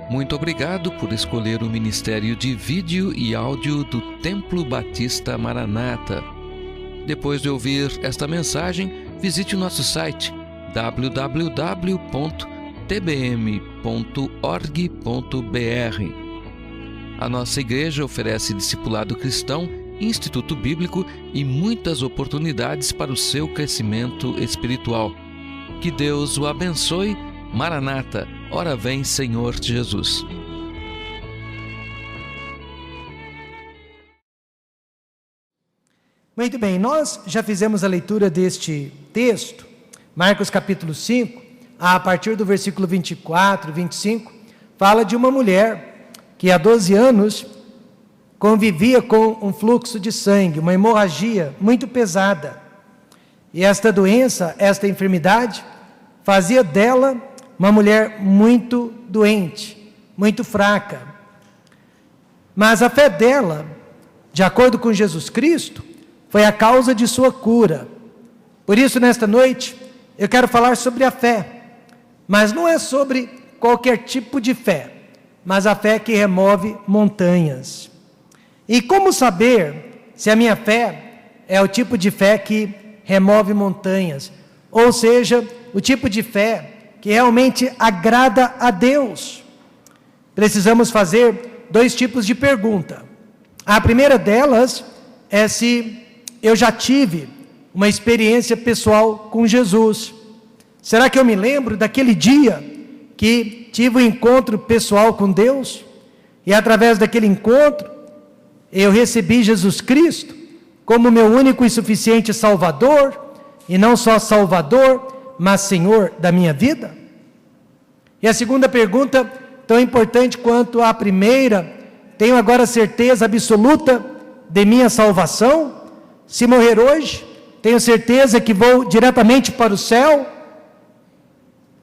Muito obrigado por escolher o Ministério de Vídeo e Áudio do Templo Batista Maranata. Depois de ouvir esta mensagem, visite o nosso site www.tbm.org.br. A nossa igreja oferece discipulado cristão, instituto bíblico e muitas oportunidades para o seu crescimento espiritual. Que Deus o abençoe. Maranata, ora vem, Senhor Jesus. Muito bem, nós já fizemos a leitura deste texto, Marcos capítulo 5, a partir do versículo 24, 25, fala de uma mulher que há 12 anos convivia com um fluxo de sangue, uma hemorragia muito pesada. E esta doença, esta enfermidade, fazia dela uma mulher muito doente, muito fraca. Mas a fé dela, de acordo com Jesus Cristo, foi a causa de sua cura. Por isso, nesta noite, eu quero falar sobre a fé. Mas não é sobre qualquer tipo de fé, mas a fé que remove montanhas. E como saber se a minha fé é o tipo de fé que remove montanhas? Ou seja, o tipo de fé que realmente agrada a Deus? Precisamos fazer 2 tipos de pergunta. A primeira delas é se eu já tive uma experiência pessoal com Jesus. Será que eu me lembro daquele dia que tive um encontro pessoal com Deus? E através daquele encontro, eu recebi Jesus Cristo como meu único e suficiente Salvador, e não só Salvador, mas Senhor da minha vida? E a segunda pergunta, tão importante quanto a primeira: tenho agora certeza absoluta de minha salvação? Se morrer hoje, tenho certeza que vou diretamente para o céu?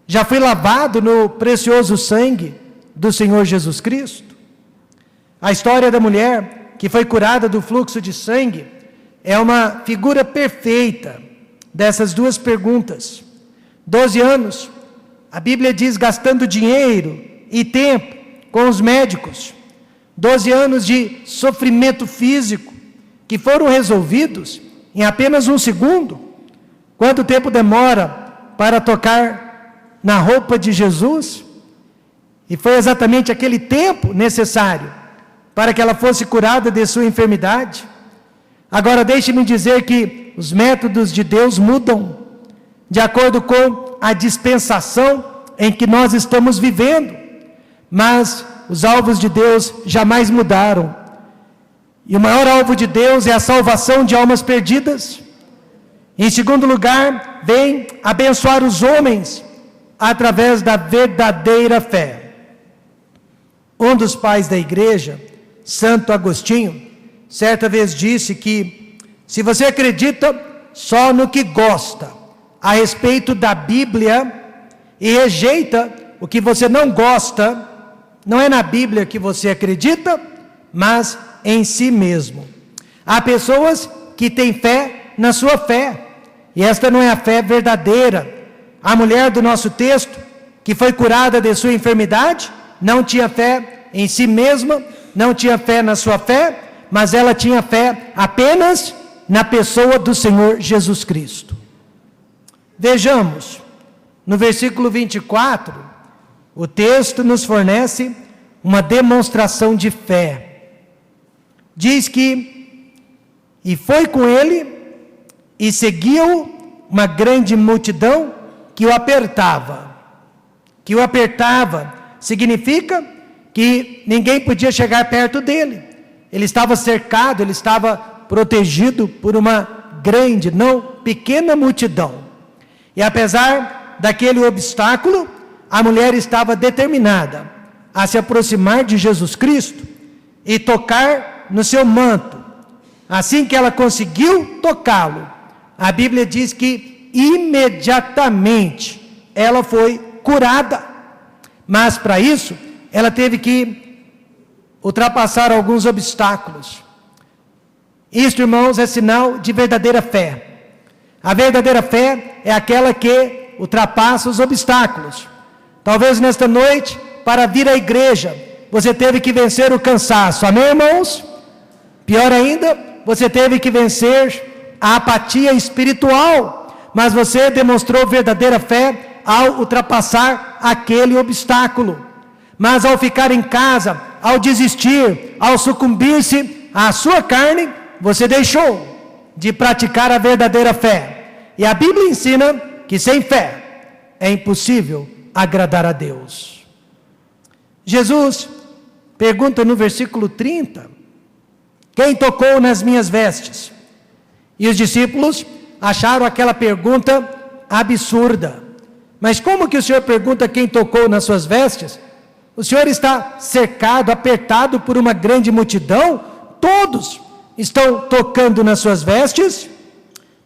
Já fui lavado no precioso sangue do Senhor Jesus Cristo? A história da mulher que foi curada do fluxo de sangue é uma figura perfeita dessas 2 perguntas. 12 anos, a Bíblia diz, gastando dinheiro e tempo com os médicos. 12 anos de sofrimento físico que foram resolvidos em apenas 1 segundo. Quanto tempo demora para tocar na roupa de Jesus? E foi exatamente aquele tempo necessário para que ela fosse curada de sua enfermidade. Agora deixe-me dizer que os métodos de Deus mudam de acordo com a dispensação em que nós estamos vivendo, mas os alvos de Deus jamais mudaram. E o maior alvo de Deus é a salvação de almas perdidas. Em segundo lugar, vem abençoar os homens através da verdadeira fé. Um dos pais da igreja, Santo Agostinho, certa vez disse que se você acredita só no que gosta a respeito da Bíblia e rejeita o que você não gosta, não é na Bíblia que você acredita, mas em si mesmo. Há pessoas que têm fé na sua fé, e esta não é a fé verdadeira. A mulher do nosso texto, que foi curada de sua enfermidade, não tinha fé em si mesma, não tinha fé na sua fé, mas ela tinha fé apenas na pessoa do Senhor Jesus Cristo. Vejamos, no versículo 24, o texto nos fornece uma demonstração de fé. Diz que, e foi com ele, e seguiu uma grande multidão que o apertava. Que o apertava significa que ninguém podia chegar perto dele. Ele estava cercado, ele estava protegido por uma grande, não pequena multidão. E apesar daquele obstáculo, a mulher estava determinada a se aproximar de Jesus Cristo e tocar no seu manto. Assim que ela conseguiu tocá-lo, a Bíblia diz que imediatamente ela foi curada. Mas para isso, ela teve que ultrapassar alguns obstáculos. Isto, irmãos, é sinal de verdadeira fé. A verdadeira fé é aquela que ultrapassa os obstáculos. Talvez nesta noite para vir à igreja, você teve que vencer o cansaço, amém, irmãos? Pior ainda, você teve que vencer a apatia espiritual, mas você demonstrou verdadeira fé ao ultrapassar aquele obstáculo. Mas ao ficar em casa, ao desistir, ao sucumbir-se à sua carne, você deixou de praticar a verdadeira fé. E a Bíblia ensina que sem fé é impossível agradar a Deus. Jesus pergunta no versículo 30, quem tocou nas minhas vestes? E os discípulos acharam aquela pergunta absurda. Mas como que o Senhor pergunta quem tocou nas suas vestes? O Senhor está cercado, apertado por uma grande multidão, todos estão tocando nas suas vestes,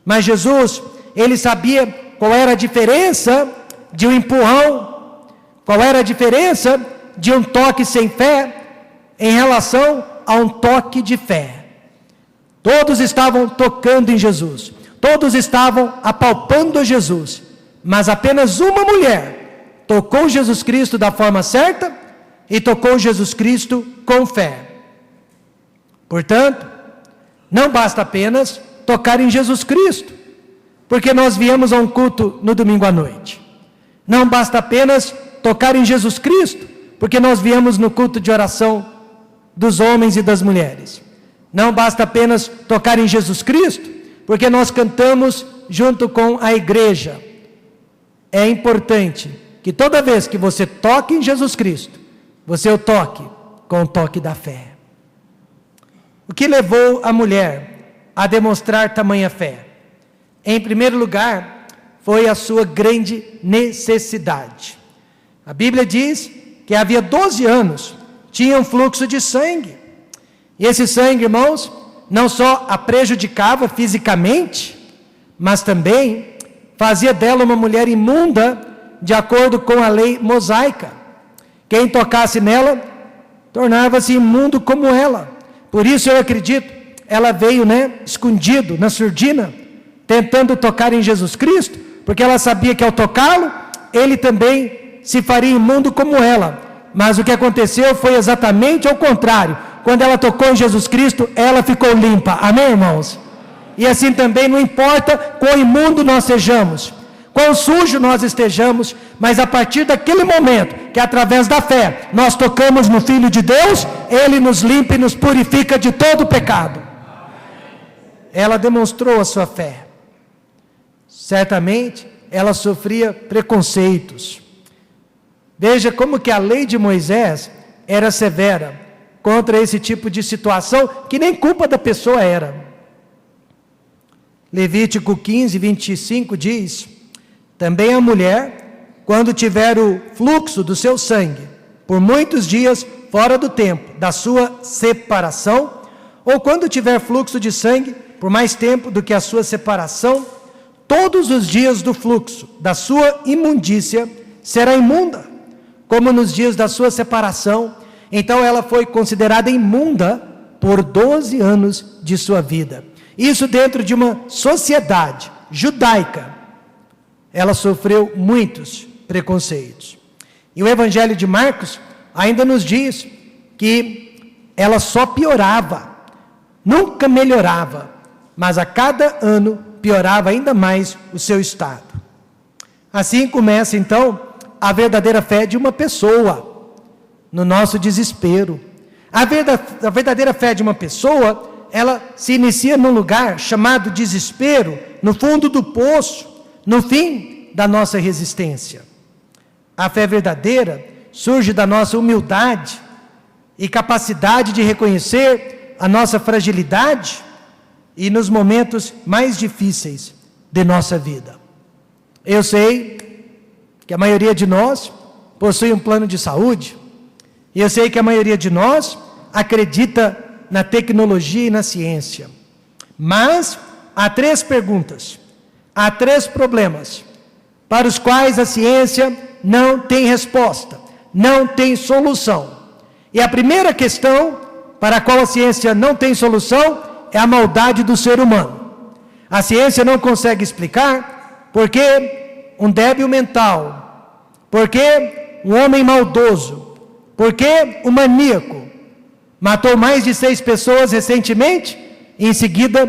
mas Jesus, ele sabia qual era a diferença de um empurrão, qual era a diferença de um toque sem fé, em relação a um toque de fé. Todos estavam tocando em Jesus, todos estavam apalpando Jesus, mas apenas uma mulher tocou Jesus Cristo da forma certa e tocou Jesus Cristo com fé. Portanto, não basta apenas tocar em Jesus Cristo, porque nós viemos a um culto no domingo à noite. Não basta apenas tocar em Jesus Cristo, porque nós viemos no culto de oração dos homens e das mulheres. Não basta apenas tocar em Jesus Cristo, porque nós cantamos junto com a igreja. É importante que toda vez que você toque em Jesus Cristo, você o toque com o toque da fé. O que levou a mulher a demonstrar tamanha fé? Em primeiro lugar, foi a sua grande necessidade. A Bíblia diz que havia 12 anos, tinha um fluxo de sangue. E esse sangue, irmãos, não só a prejudicava fisicamente, mas também fazia dela uma mulher imunda, de acordo com a lei mosaica. Quem tocasse nela, tornava-se imundo como ela. Por isso eu acredito, ela veio, escondido, na surdina, tentando tocar em Jesus Cristo, porque ela sabia que ao tocá-lo, ele também se faria imundo como ela. Mas o que aconteceu foi exatamente ao contrário. Quando ela tocou em Jesus Cristo, ela ficou limpa. Amém, irmãos? E assim também não importa quão imundo nós sejamos, quão sujo nós estejamos, mas a partir daquele momento, que através da fé, nós tocamos no Filho de Deus, Ele nos limpa e nos purifica de todo o pecado. Ela demonstrou a sua fé. Certamente, ela sofria preconceitos. Veja como que a lei de Moisés era severa contra esse tipo de situação, que nem culpa da pessoa era. Levítico 15, 25 diz: também a mulher, quando tiver o fluxo do seu sangue, por muitos dias fora do tempo da sua separação, ou quando tiver fluxo de sangue por mais tempo do que a sua separação, todos os dias do fluxo da sua imundícia será imunda, como nos dias da sua separação. Então ela foi considerada imunda por 12 anos de sua vida. Isso dentro de uma sociedade judaica. Ela sofreu muitos preconceitos. E o Evangelho de Marcos ainda nos diz que ela só piorava, nunca melhorava, mas a cada ano piorava ainda mais o seu estado. Assim começa então a verdadeira fé de uma pessoa, no nosso desespero. A verdadeira fé de uma pessoa, ela se inicia num lugar chamado desespero, no fundo do poço, no fim da nossa resistência. A fé verdadeira surge da nossa humildade e capacidade de reconhecer a nossa fragilidade e nos momentos mais difíceis de nossa vida. Eu sei que a maioria de nós possui um plano de saúde, e eu sei que a maioria de nós acredita na tecnologia e na ciência. Mas há 3 perguntas, há 3 problemas para os quais a ciência não tem resposta, não tem solução. E a primeira questão para a qual a ciência não tem solução é a maldade do ser humano. A ciência não consegue explicar por que um débil mental, por que um homem maldoso Porque o maníaco matou mais de 6 pessoas recentemente e em seguida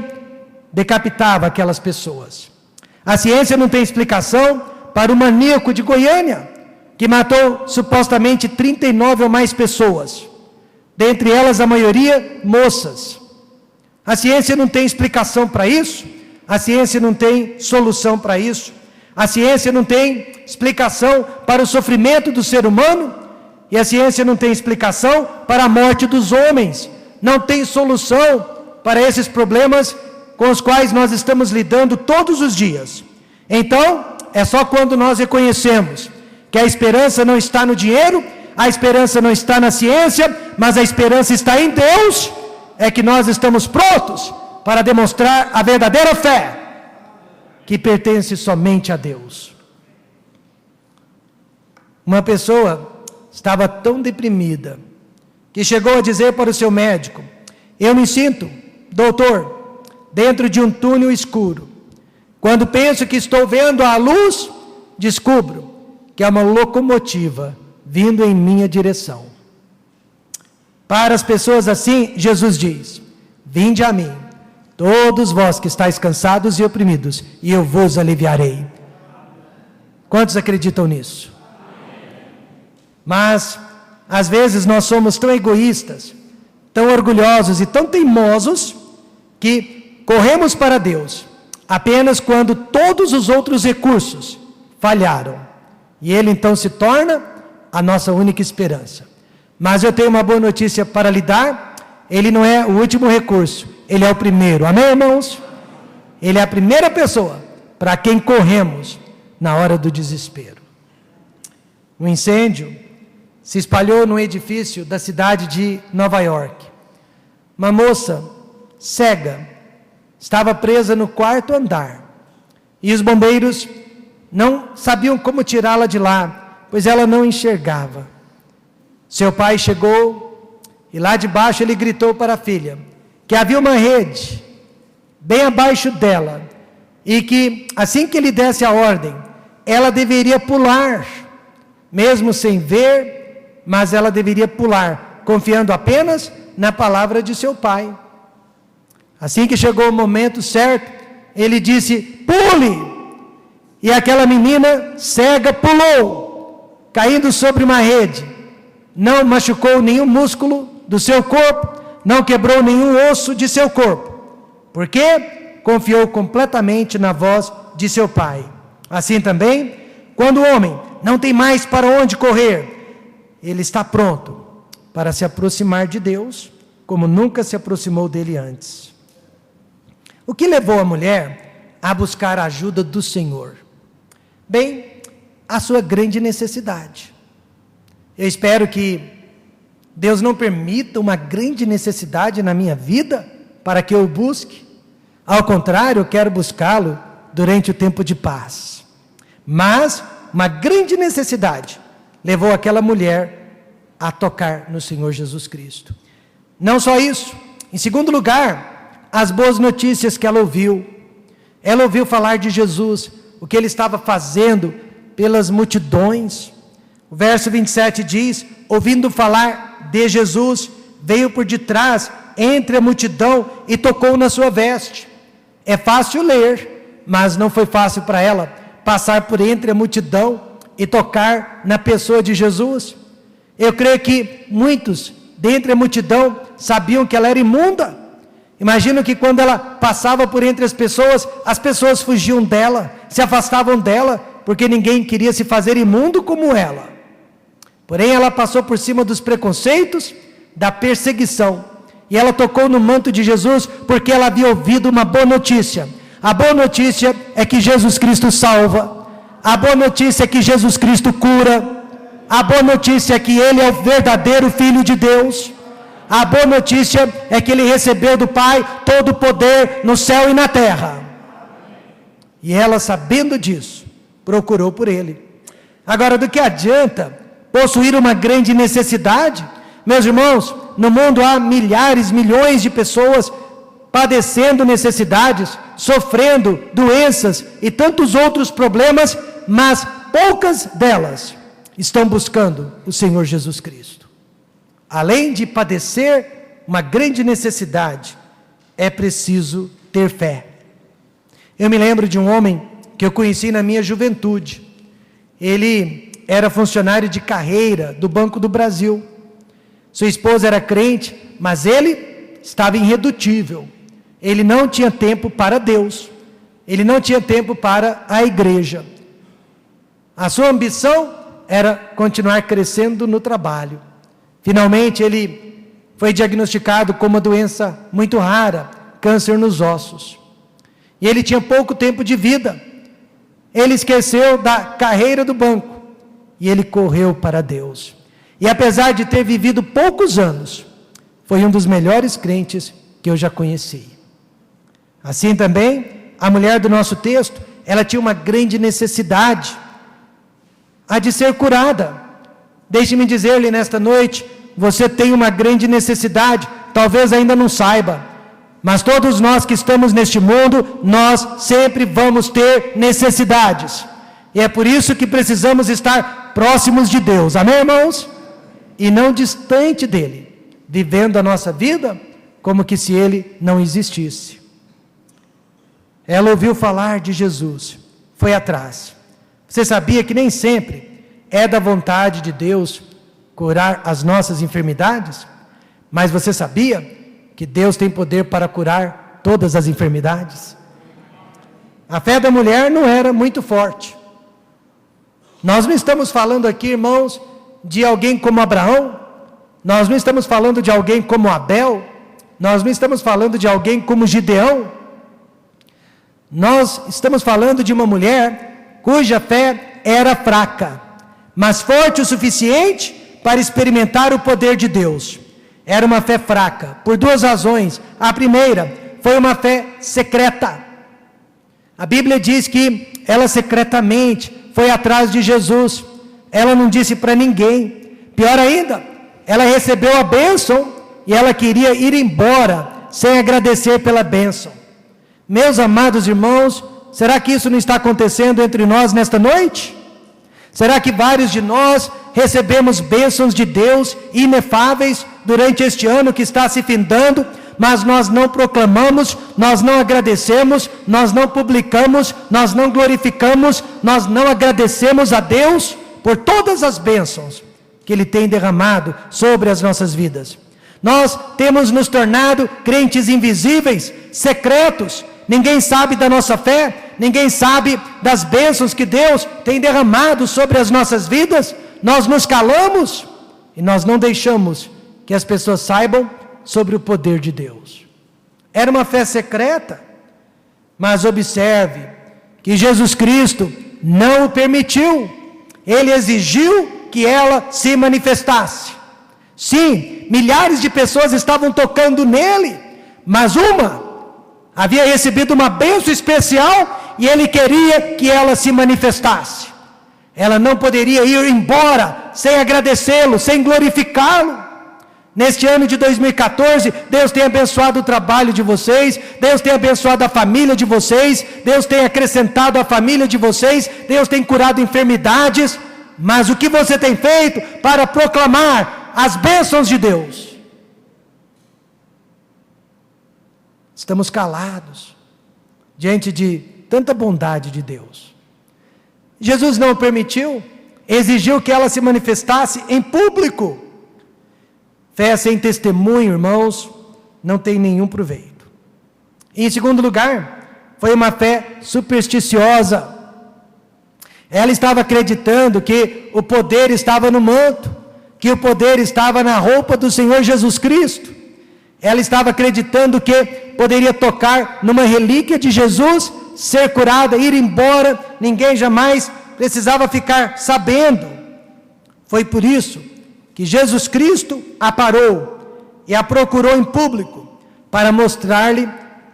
decapitava aquelas pessoas. A ciência não tem explicação para o maníaco de Goiânia, que matou supostamente 39 ou mais pessoas, dentre elas a maioria moças. A ciência não tem explicação para isso, a ciência não tem solução para isso, a ciência não tem explicação para o sofrimento do ser humano, e a ciência não tem explicação para a morte dos homens, não tem solução para esses problemas com os quais nós estamos lidando todos os dias. Então, é só quando nós reconhecemos que a esperança não está no dinheiro, a esperança não está na ciência, mas a esperança está em Deus, é que nós estamos prontos para demonstrar a verdadeira fé, que pertence somente a Deus. Uma pessoa estava tão deprimida, que chegou a dizer para o seu médico: eu me sinto, doutor, dentro de um túnel escuro. Quando penso que estou vendo a luz, descubro que é uma locomotiva vindo em minha direção. Para as pessoas assim, Jesus diz: vinde a mim, todos vós que estáis cansados e oprimidos, e eu vos aliviarei. Quantos acreditam nisso? Mas, às vezes, nós somos tão egoístas, tão orgulhosos e tão teimosos, que corremos para Deus apenas quando todos os outros recursos falharam. E Ele então se torna a nossa única esperança. Mas eu tenho uma boa notícia para lhe dar: Ele não é o último recurso, Ele é o primeiro. Amém, irmãos? Ele é a primeira pessoa para quem corremos na hora do desespero. Um incêndio se espalhou num edifício da cidade de Nova York. Uma moça cega estava presa no 4º andar. E os bombeiros não sabiam como tirá-la de lá, pois ela não enxergava. Seu pai chegou e lá de baixo ele gritou para a filha que havia uma rede bem abaixo dela e que assim que ele desse a ordem, ela deveria pular, mesmo sem ver, mas ela deveria pular, confiando apenas na palavra de seu pai. Assim que chegou o momento certo, ele disse: pule! E aquela menina cega pulou, caindo sobre uma rede. Não machucou nenhum músculo do seu corpo, não quebrou nenhum osso de seu corpo, porque confiou completamente na voz de seu pai. Assim também, quando o homem não tem mais para onde correr, ele está pronto para se aproximar de Deus, como nunca se aproximou dele antes. O que levou a mulher a buscar a ajuda do Senhor? Bem, a sua grande necessidade. Eu espero que Deus não permita uma grande necessidade na minha vida para que eu o busque. Ao contrário, eu quero buscá-lo durante o tempo de paz. Mas uma grande necessidade levou aquela mulher a tocar no Senhor Jesus Cristo. Não só isso, em segundo lugar, as boas notícias que ela ouviu. Ela ouviu falar de Jesus, o que ele estava fazendo pelas multidões. O verso 27 diz: ouvindo falar de Jesus, veio por detrás, entre a multidão, e tocou na sua veste. É fácil ler, mas não foi fácil para ela passar por entre a multidão e tocar na pessoa de Jesus. Eu creio que muitos, dentre a multidão, sabiam que ela era imunda. Imagino que quando ela passava por entre as pessoas fugiam dela, se afastavam dela, porque ninguém queria se fazer imundo como ela. Porém, ela passou por cima dos preconceitos, da perseguição, e ela tocou no manto de Jesus, porque ela havia ouvido uma boa notícia. A boa notícia é que Jesus Cristo salva. A boa notícia é que Jesus Cristo cura. A boa notícia é que Ele é o verdadeiro Filho de Deus. A boa notícia é que Ele recebeu do Pai todo o poder no céu e na terra. E ela, sabendo disso, procurou por Ele. Agora, do que adianta possuir uma grande necessidade? Meus irmãos, no mundo há milhares, milhões de pessoas padecendo necessidades, sofrendo doenças e tantos outros problemas, mas poucas delas estão buscando o Senhor Jesus Cristo. além de padecer uma grande necessidade, é preciso ter fé. Eu me lembro de um homem que eu conheci na minha juventude. Ele era funcionário de carreira do Banco do Brasil. Sua esposa era crente, mas ele estava irredutível. Ele não tinha tempo para Deus. Ele não tinha tempo para a igreja. A sua ambição era continuar crescendo no trabalho. Finalmente ele foi diagnosticado com uma doença muito rara, câncer nos ossos. E ele tinha pouco tempo de vida. Ele esqueceu da carreira do banco e ele correu para Deus. E apesar de ter vivido poucos anos, foi um dos melhores crentes que eu já conheci. Assim também, a mulher do nosso texto, ela tinha uma grande necessidade, a de ser curada. Deixe-me dizer-lhe nesta noite, você tem uma grande necessidade, talvez ainda não saiba, mas todos nós que estamos neste mundo, nós sempre vamos ter necessidades. E é por isso que precisamos estar próximos de Deus, amém, irmãos? E não distante dele, vivendo a nossa vida como que se ele não existisse. Ela ouviu falar de Jesus, foi atrás. Você sabia que nem sempre é da vontade de Deus curar as nossas enfermidades? Mas você sabia que Deus tem poder para curar todas as enfermidades? A fé da mulher não era muito forte. Nós não estamos falando aqui, irmãos, de alguém como Abraão. Nós não estamos falando de alguém como Abel. Nós não estamos falando de alguém como Gideão. Nós estamos falando de uma mulher cuja fé era fraca, mas forte o suficiente para experimentar o poder de Deus. Era uma fé fraca, por duas razões. A primeira, foi uma fé secreta. A Bíblia diz que ela secretamente foi atrás de Jesus. Ela não disse para ninguém. Pior ainda, ela recebeu a bênção e ela queria ir embora sem agradecer pela bênção. Meus amados irmãos, será que isso não está acontecendo entre nós nesta noite? Será que vários de nós recebemos bênçãos de Deus inefáveis durante este ano que está se findando, mas nós não proclamamos, nós não agradecemos, nós não publicamos, nós não glorificamos, nós não agradecemos a Deus por todas as bênçãos que Ele tem derramado sobre as nossas vidas? Nós temos nos tornado crentes invisíveis, secretos. Ninguém sabe da nossa fé, ninguém sabe das bênçãos que Deus tem derramado sobre as nossas vidas. Nós nos calamos e nós não deixamos que as pessoas saibam sobre o poder de Deus. Era uma fé secreta, mas observe que Jesus Cristo não o permitiu. Ele exigiu que ela se manifestasse. Sim, milhares de pessoas estavam tocando nele, mas uma havia recebido uma bênção especial e ele queria que ela se manifestasse. Ela não poderia ir embora sem agradecê-lo, sem glorificá-lo. Neste ano de 2014, Deus tem abençoado o trabalho de vocês, Deus tem abençoado a família de vocês, Deus tem acrescentado a família de vocês, Deus tem curado enfermidades, mas o que você tem feito para proclamar as bênçãos de Deus? Estamos calados diante de tanta bondade de Deus. Jesus não permitiu, exigiu que ela se manifestasse em público. Fé sem testemunho, irmãos, não tem nenhum proveito. E em segundo lugar, foi uma fé supersticiosa. Ela estava acreditando que o poder estava no manto, que o poder estava na roupa do Senhor Jesus Cristo. Ela estava acreditando que poderia tocar numa relíquia de Jesus, ser curada, ir embora, ninguém jamais precisava ficar sabendo. Foi por isso que Jesus Cristo a parou e a procurou em público para mostrar-lhe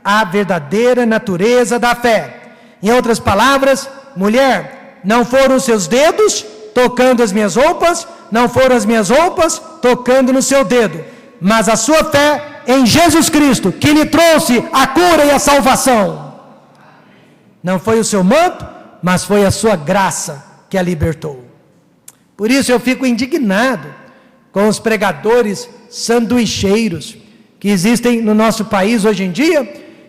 a verdadeira natureza da fé. Em outras palavras, mulher, não foram os seus dedos tocando as minhas roupas, não foram as minhas roupas tocando no seu dedo, mas a sua fé em Jesus Cristo, que lhe trouxe a cura e a salvação. Não foi o seu manto, mas foi a sua graça que a libertou. Por isso eu fico indignado com os pregadores sanduicheiros que existem no nosso país hoje em dia,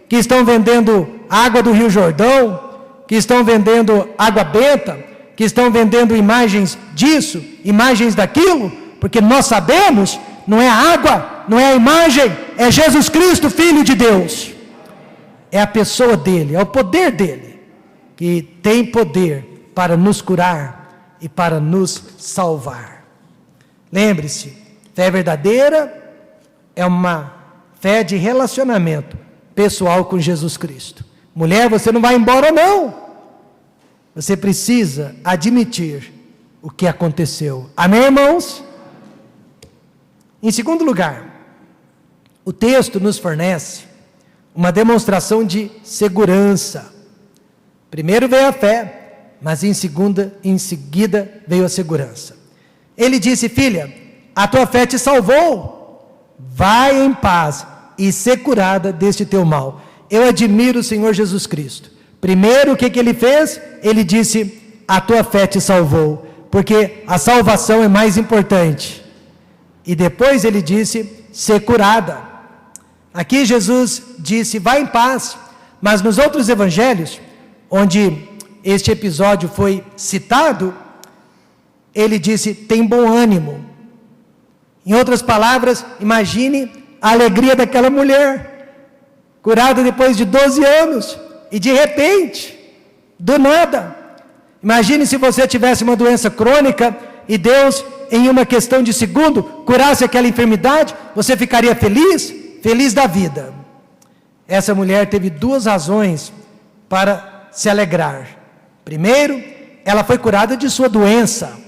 que estão vendendo água do Rio Jordão, que estão vendendo água benta, que estão vendendo imagens disso, imagens daquilo, porque nós sabemos, não é a água, não é a imagem, é Jesus Cristo, Filho de Deus. É a pessoa dele, é o poder dele, que tem poder para nos curar e para nos salvar. Lembre-se, fé verdadeira é uma fé de relacionamento pessoal com Jesus Cristo. Mulher, você não vai embora não. Você precisa admitir o que aconteceu. Amém, irmãos? Em segundo lugar, o texto nos fornece uma demonstração de segurança. Primeiro veio a fé, mas em seguida veio a segurança. Ele disse: filha, a tua fé te salvou, vai em paz e ser curada deste teu mal. Eu admiro o Senhor Jesus Cristo. Primeiro, o que ele fez? Ele disse: a tua fé te salvou, porque a salvação é mais importante. E depois ele disse: ser curada. Aqui Jesus disse: vai em paz. Mas nos outros evangelhos, onde este episódio foi citado, ele disse: tem bom ânimo. Em outras palavras, imagine a alegria daquela mulher, curada depois de 12 anos, e de repente, do nada. Imagine se você tivesse uma doença crônica, e Deus, em uma questão de segundo, curasse aquela enfermidade, você ficaria feliz? Feliz da vida. Essa mulher teve duas razões para se alegrar. Primeiro, ela foi curada de sua doença.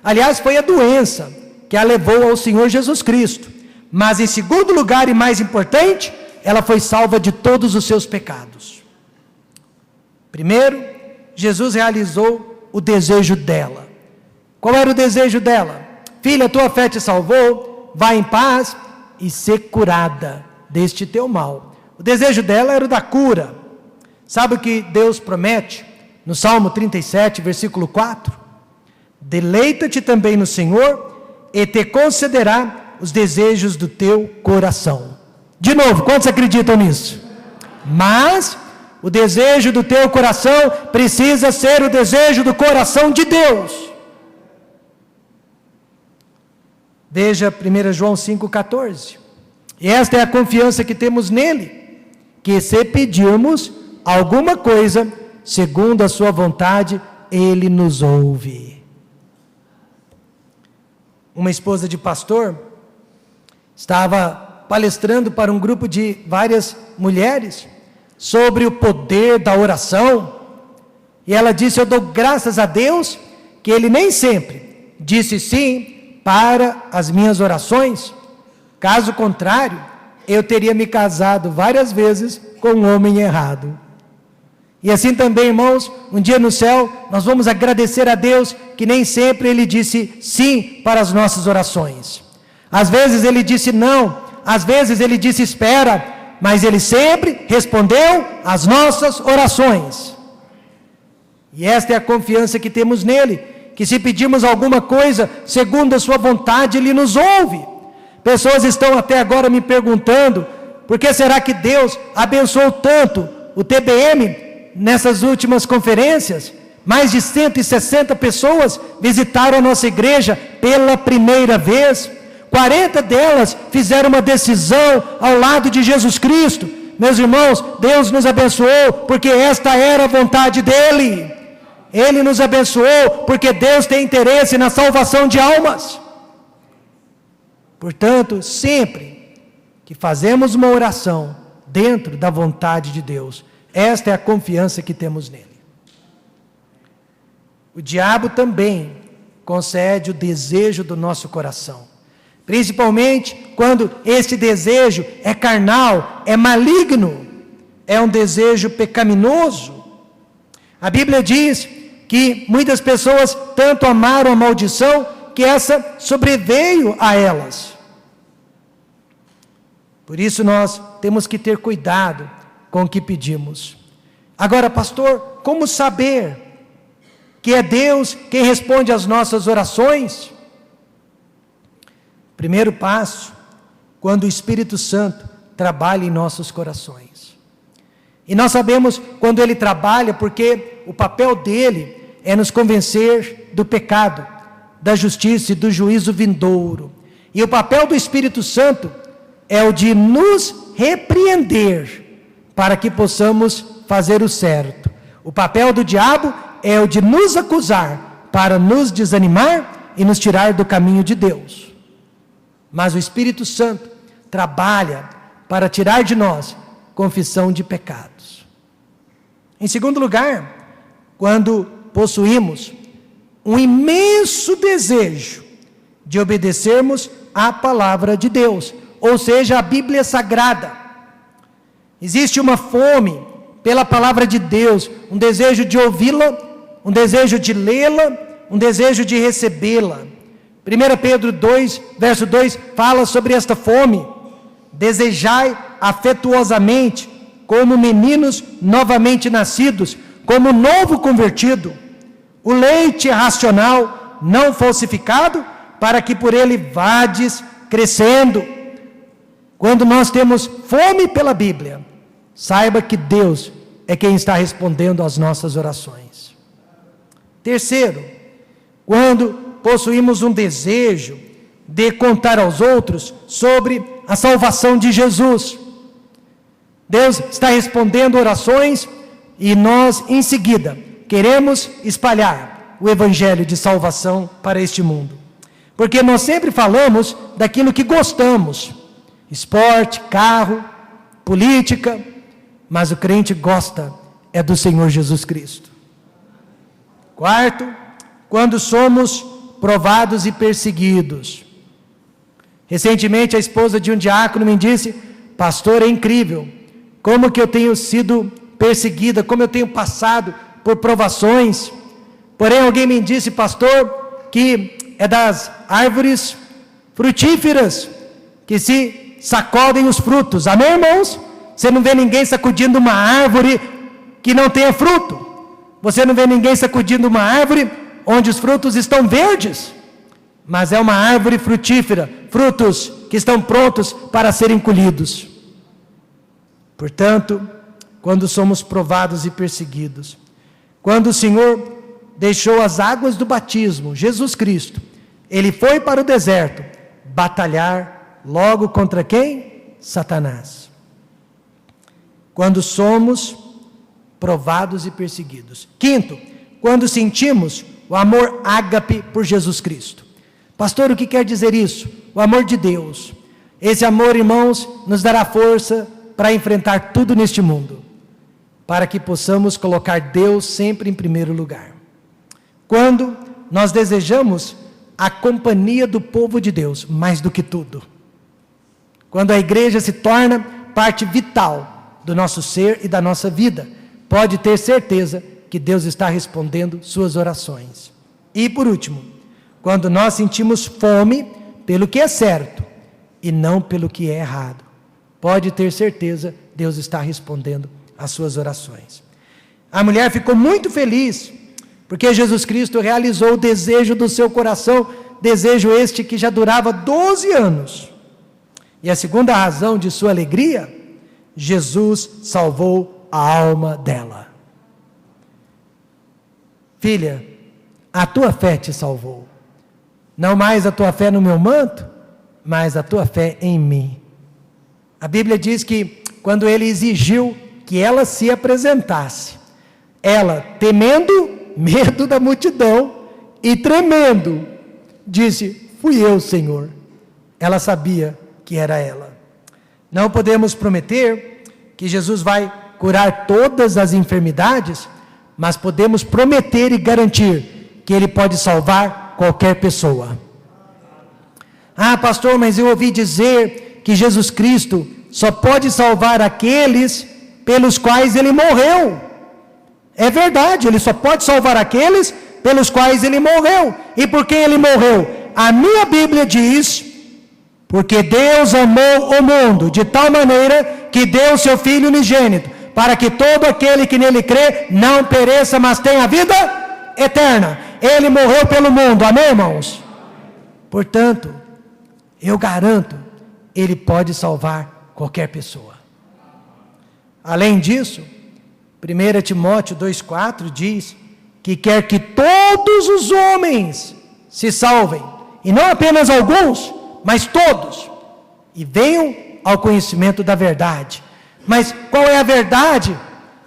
Aliás, foi a doença que a levou ao Senhor Jesus Cristo. Mas em segundo lugar, e mais importante, ela foi salva de todos os seus pecados. Primeiro, Jesus realizou o desejo dela. Qual era o desejo dela? Filha, tua fé te salvou, vai em paz e ser curada deste teu mal. O desejo dela era o da cura. Sabe o que Deus promete? No Salmo 37, versículo 4. Deleita-te também no Senhor, e te concederá os desejos do teu coração. De novo, quantos acreditam nisso? Mas o desejo do teu coração precisa ser o desejo do coração de Deus. Veja 1 João 5,14. E esta é a confiança que temos nele, que se pedirmos alguma coisa, segundo a sua vontade, ele nos ouve. Uma esposa de pastor estava palestrando para um grupo de várias mulheres sobre o poder da oração, e ela disse: eu dou graças a Deus que ele nem sempre disse sim para as minhas orações. Caso contrário, eu teria me casado várias vezes com um homem errado. E assim também, irmãos, um dia no céu, nós vamos agradecer a Deus que nem sempre ele disse sim para as nossas orações. Às vezes ele disse não, às vezes ele disse espera, mas ele sempre respondeu às nossas orações. E esta é a confiança que temos nele, que se pedirmos alguma coisa segundo a sua vontade, ele nos ouve. Pessoas estão até agora me perguntando: por que será que Deus abençoou tanto o TBM nessas últimas conferências? Mais de 160 pessoas visitaram a nossa igreja pela primeira vez. 40 delas fizeram uma decisão ao lado de Jesus Cristo. Meus irmãos, Deus nos abençoou porque esta era a vontade dele. Ele nos abençoou porque Deus tem interesse na salvação de almas. Portanto, sempre que fazemos uma oração dentro da vontade de Deus, esta é a confiança que temos nele. O diabo também concede o desejo do nosso coração, principalmente quando esse desejo é carnal, é maligno, é um desejo pecaminoso. A Bíblia diz que muitas pessoas tanto amaram a maldição que essa sobreveio a elas. Por isso nós temos que ter cuidado com o que pedimos. Agora, pastor, como saber que é Deus quem responde às nossas orações? Primeiro passo, quando o Espírito Santo trabalha em nossos corações. E nós sabemos quando ele trabalha, porque o papel dele é nos convencer do pecado, da justiça e do juízo vindouro. E o papel do Espírito Santo é o de nos repreender, para que possamos fazer o certo. O papel do diabo é o de nos acusar, para nos desanimar e nos tirar do caminho de Deus. Mas o Espírito Santo trabalha para tirar de nós confissão de pecados. Em segundo lugar, quando possuímos um imenso desejo de obedecermos à palavra de Deus, ou seja, a Bíblia Sagrada. Existe uma fome pela palavra de Deus, um desejo de ouvi-la, um desejo de lê-la, um desejo de recebê-la. 1 Pedro 2, verso 2, fala sobre esta fome. Desejai afetuosamente, como meninos novamente nascidos, como novo convertido, o leite racional não falsificado, para que por ele vades crescendo. Quando nós temos fome pela Bíblia, saiba que Deus é quem está respondendo às nossas orações. Terceiro, quando possuímos um desejo de contar aos outros sobre a salvação de Jesus. Deus está respondendo orações e nós, em seguida, queremos espalhar o evangelho de salvação para este mundo. Porque nós sempre falamos daquilo que gostamos: esporte, carro, política, mas o crente gosta é do Senhor Jesus Cristo. Quarto, quando somos provados e perseguidos. Recentemente a esposa de um diácono me disse: pastor, é incrível como que eu tenho sido perseguida, como eu tenho passado por provações. Porém alguém me disse, pastor, que é das árvores frutíferas que se sacodem os frutos. Amém, irmãos? Você não vê ninguém sacudindo uma árvore que não tenha fruto. Você não vê ninguém sacudindo uma árvore onde os frutos estão verdes. Mas é uma árvore frutífera, frutos que estão prontos para serem colhidos. Portanto, quando somos provados e perseguidos, quando o Senhor deixou as águas do batismo, Jesus Cristo, Ele foi para o deserto batalhar logo contra quem? Satanás. Quando somos provados e perseguidos. Quinto, quando sentimos o amor ágape por Jesus Cristo. Pastor, o que quer dizer isso? O amor de Deus. Esse amor, irmãos, nos dará força para enfrentar tudo neste mundo, para que possamos colocar Deus sempre em primeiro lugar. Quando nós desejamos a companhia do povo de Deus, mais do que tudo. Quando a igreja se torna parte vital do nosso ser e da nossa vida, pode ter certeza que Deus está respondendo suas orações. E por último, quando nós sentimos fome pelo que é certo e não pelo que é errado, pode ter certeza, Deus está respondendo às suas orações. A mulher ficou muito feliz, porque Jesus Cristo realizou o desejo do seu coração, desejo este que já durava 12 anos. E a segunda razão de sua alegria, Jesus salvou a alma dela. Filha, a tua fé te salvou. Não mais a tua fé no meu manto, mas a tua fé em mim. A Bíblia diz que quando ele exigiu que ela se apresentasse, ela, temendo medo da multidão e tremendo, disse: fui eu, Senhor. Ela sabia que era ela. Não podemos prometer que Jesus vai curar todas as enfermidades, mas podemos prometer e garantir que Ele pode salvar qualquer pessoa. Ah, pastor, mas eu ouvi dizer que Jesus Cristo só pode salvar aqueles pelos quais Ele morreu. É verdade, Ele só pode salvar aqueles pelos quais Ele morreu. E por que Ele morreu? A minha Bíblia diz: porque Deus amou o mundo de tal maneira que deu seu Filho unigênito, para que todo aquele que nele crê não pereça, mas tenha vida eterna. Ele morreu pelo mundo, amém, irmãos? Portanto, eu garanto, ele pode salvar qualquer pessoa. Além disso, 1 Timóteo 2,4 diz que quer que todos os homens se salvem, e não apenas alguns, mas todos, e venham ao conhecimento da verdade. Mas qual é a verdade?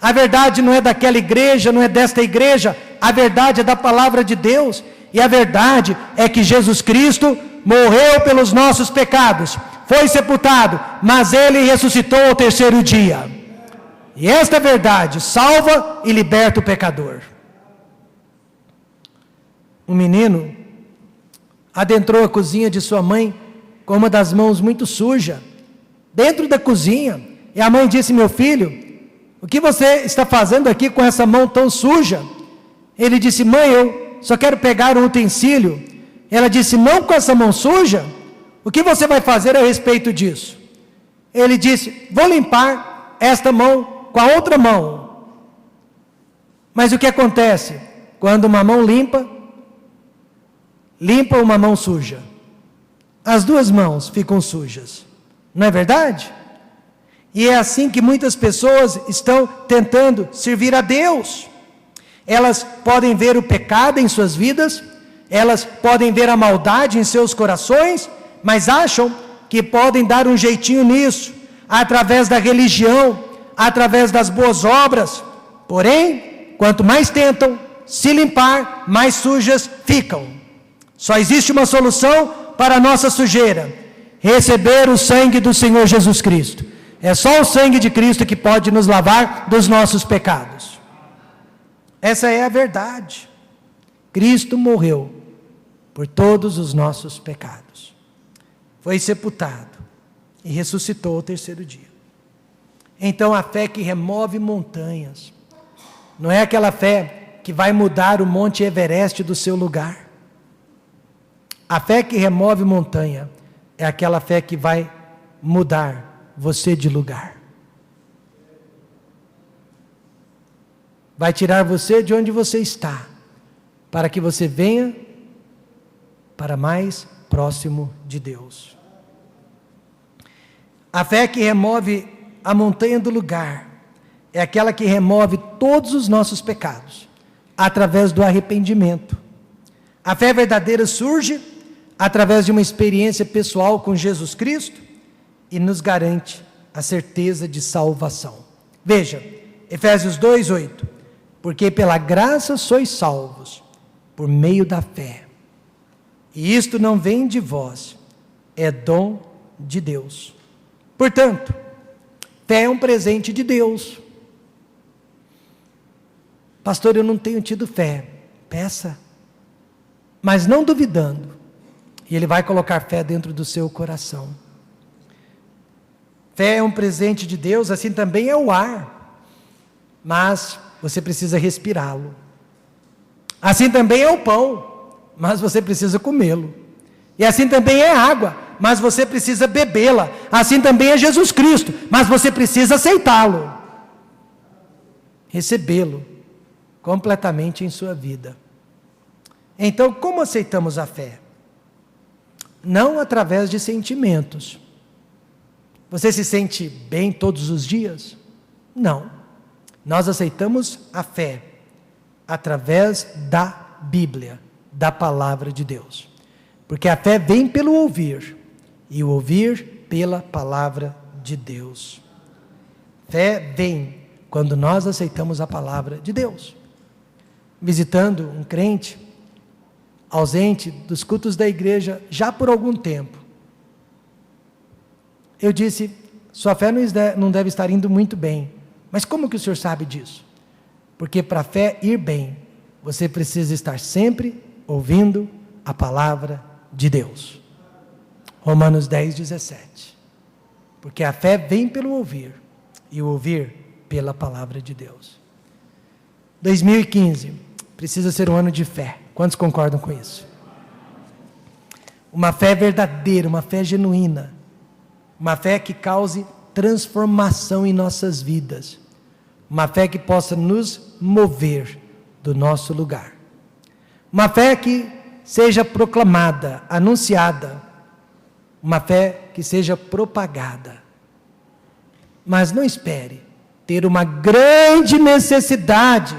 A verdade não é daquela igreja, não é desta igreja, a verdade é da palavra de Deus, e a verdade é que Jesus Cristo morreu pelos nossos pecados, foi sepultado, mas ele ressuscitou ao terceiro dia. E esta verdade salva e liberta o pecador. Um menino adentrou a cozinha de sua mãe com uma das mãos muito suja, dentro da cozinha, e a mãe disse: meu filho, o que você está fazendo aqui com essa mão tão suja? Ele disse: mãe, eu só quero pegar um utensílio. Ela disse: não com essa mão suja? O que você vai fazer a respeito disso? Ele disse: vou limpar esta mão com a outra mão. Mas o que acontece? Quando uma mão limpa uma mão suja, as duas mãos ficam sujas, não é verdade? E é assim que muitas pessoas estão tentando servir a Deus. Elas podem ver o pecado em suas vidas, elas podem ver a maldade em seus corações, mas acham que podem dar um jeitinho nisso, através da religião, através das boas obras. Porém, quanto mais tentam se limpar, mais sujas ficam. Só existe uma solução para a nossa sujeira: receber o sangue do Senhor Jesus Cristo. É só o sangue de Cristo que pode nos lavar dos nossos pecados. Essa é a verdade. Cristo morreu por todos os nossos pecados. Foi sepultado e ressuscitou ao terceiro dia. Então a fé que remove montanhas, não é aquela fé que vai mudar o Monte Everest do seu lugar. A fé que remove montanha é aquela fé que vai mudar você de lugar. Vai tirar você de onde você está, para que você venha para mais próximo de Deus. A fé que remove a montanha do lugar é aquela que remove todos os nossos pecados, através do arrependimento. A fé verdadeira surge através de uma experiência pessoal com Jesus Cristo e nos garante a certeza de salvação. Veja, Efésios 2:8, porque pela graça sois salvos, por meio da fé. E isto não vem de vós, é dom de Deus. Portanto, fé é um presente de Deus. Pastor, eu não tenho tido fé. Peça, mas não duvidando. E Ele vai colocar fé dentro do seu coração. Fé é um presente de Deus, assim também é o ar. Mas você precisa respirá-lo. Assim também é o pão, mas você precisa comê-lo. E assim também é a água, mas você precisa bebê-la. Assim também é Jesus Cristo, mas você precisa aceitá-lo. Recebê-lo completamente em sua vida. Então, como aceitamos a fé? Não através de sentimentos. Você se sente bem todos os dias? Não. Nós aceitamos a fé através da Bíblia, da palavra de Deus. Porque a fé vem pelo ouvir, e o ouvir pela palavra de Deus. Fé vem quando nós aceitamos a palavra de Deus. Visitando um crente ausente dos cultos da igreja já por algum tempo, eu disse: sua fé não deve estar indo muito bem. Mas como que o senhor sabe disso? Porque para a fé ir bem, você precisa estar sempre ouvindo a palavra de Deus. Romanos 10:17. Porque a fé vem pelo ouvir, e o ouvir pela palavra de Deus. 2015 precisa ser um ano de fé. Quantos concordam com isso? Uma fé verdadeira, uma fé genuína, uma fé que cause transformação em nossas vidas, uma fé que possa nos mover do nosso lugar, uma fé que seja proclamada, anunciada uma fé que seja propagada. Mas não espere ter uma grande necessidade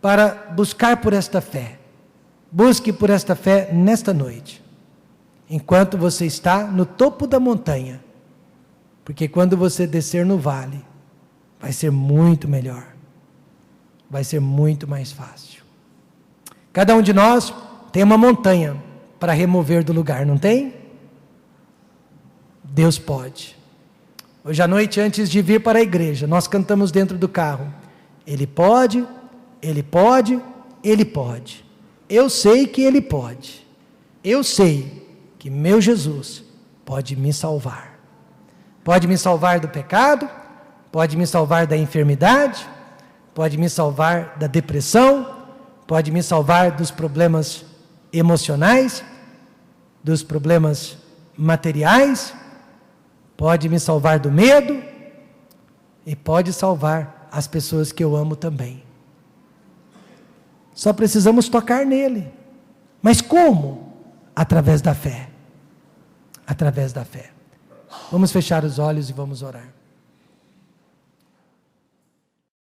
para buscar por esta fé. Busque por esta fé nesta noite, enquanto você está no topo da montanha, porque quando você descer no vale, vai ser muito melhor, vai ser muito mais fácil. Cada um de nós tem uma montanha para remover do lugar, não tem? Deus pode. Hoje à noite, antes de vir para a igreja, nós cantamos dentro do carro: Ele pode, Ele pode, Ele pode. Eu sei que Ele pode. Eu sei que meu Jesus pode me salvar. Pode me salvar do pecado, pode me salvar da enfermidade, pode me salvar da depressão, pode me salvar dos problemas emocionais, dos problemas materiais, pode me salvar do medo e pode salvar as pessoas que eu amo também. Só precisamos tocar nele. Mas como? Através da fé. Através da fé. Vamos fechar os olhos e vamos orar.